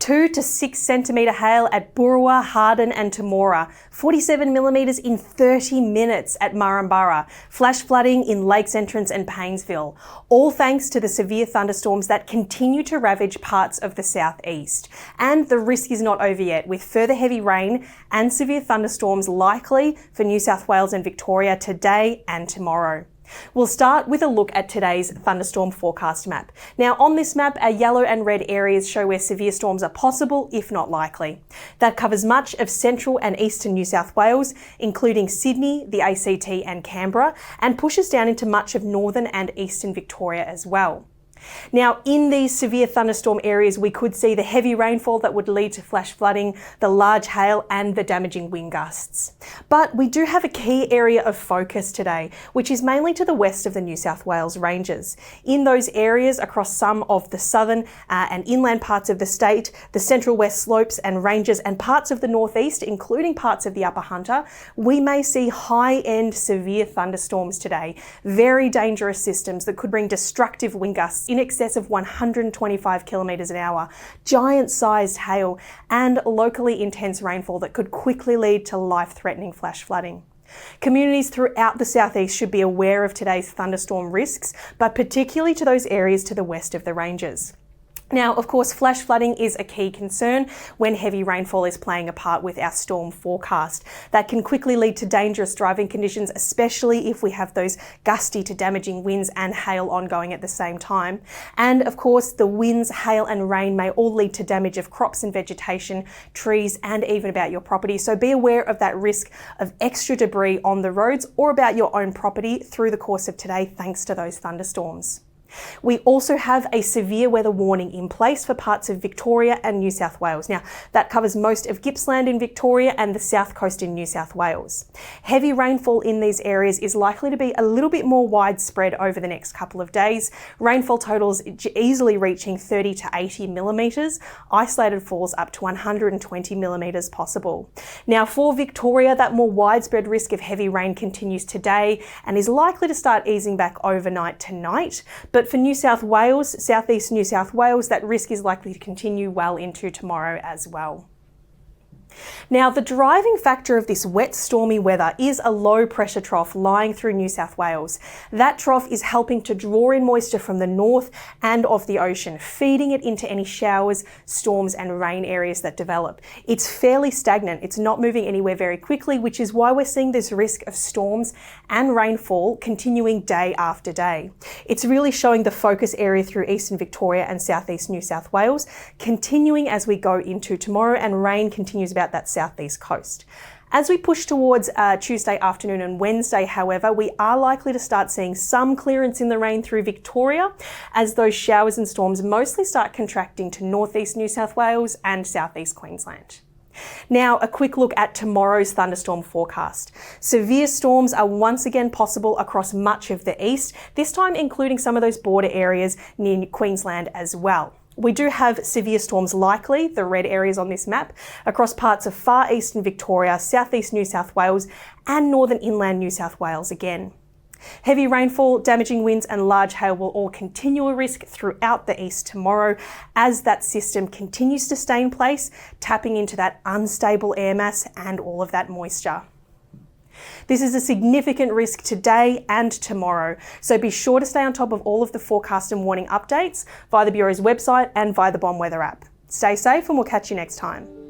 2 to 6 centimetre hail at Burrawa, Harden and Temora, 47 millimetres in 30 minutes at Murrumburra, flash flooding in Lakes Entrance and Paynesville, all thanks to the severe thunderstorms that continue to ravage parts of the southeast. And the risk is not over yet, with further heavy rain and severe thunderstorms likely for New South Wales and Victoria today and tomorrow. We'll start with a look at today's thunderstorm forecast map. Now on this map, our yellow and red areas show where severe storms are possible, if not likely. That covers much of central and eastern New South Wales, including Sydney, the ACT and Canberra, and pushes down into much of northern and eastern Victoria as well. Now, in these severe thunderstorm areas, we could see the heavy rainfall that would lead to flash flooding, the large hail and the damaging wind gusts. But we do have a key area of focus today, which is mainly to the west of the New South Wales ranges. In those areas across some of the southern and inland parts of the state, the central west slopes and ranges and parts of the northeast, including parts of the Upper Hunter, we may see high-end severe thunderstorms today. Very dangerous systems that could bring destructive wind gusts in excess of 125 kilometres an hour, giant-sized hail, and locally intense rainfall that could quickly lead to life-threatening flash flooding. Communities throughout the southeast should be aware of today's thunderstorm risks, but particularly to those areas to the west of the ranges. Now, of course, flash flooding is a key concern when heavy rainfall is playing a part with our storm forecast. That can quickly lead to dangerous driving conditions, especially if we have those gusty to damaging winds and hail ongoing at the same time. And of course, the winds, hail and rain may all lead to damage of crops and vegetation, trees, and even about your property. So be aware of that risk of extra debris on the roads or about your own property through the course of today, thanks to those thunderstorms. We also have a severe weather warning in place for parts of Victoria and New South Wales. Now, that covers most of Gippsland in Victoria and the south coast in New South Wales. Heavy rainfall in these areas is likely to be a little bit more widespread over the next couple of days. Rainfall totals easily reaching 30 to 80 millimetres, isolated falls up to 120 millimetres possible. Now, for Victoria, that more widespread risk of heavy rain continues today and is likely to start easing back overnight tonight. But for New South Wales, southeast New South Wales, that risk is likely to continue well into tomorrow as well. Now, the driving factor of this wet, stormy weather is a low pressure trough lying through New South Wales. That trough is helping to draw in moisture from the north and of the ocean, feeding it into any showers, storms and rain areas that develop. It's fairly stagnant. It's not moving anywhere very quickly, which is why we're seeing this risk of storms and rainfall continuing day after day. It's really showing the focus area through eastern Victoria and southeast New South Wales, continuing as we go into tomorrow, and rain continues about that southeast coast. As we push towards Tuesday afternoon and Wednesday, however, we are likely to start seeing some clearance in the rain through Victoria as those showers and storms mostly start contracting to northeast New South Wales and southeast Queensland. Now, a quick look at tomorrow's thunderstorm forecast. Severe storms are once again possible across much of the east, this time including some of those border areas near Queensland as well. We do have severe storms likely, the red areas on this map, across parts of far eastern Victoria, southeast New South Wales and northern inland New South Wales again. Heavy rainfall, damaging winds and large hail will all continue a risk throughout the east tomorrow as that system continues to stay in place, tapping into that unstable air mass and all of that moisture. This is a significant risk today and tomorrow, so be sure to stay on top of all of the forecast and warning updates via the Bureau's website and via the Bomb Weather app. Stay safe and we'll catch you next time.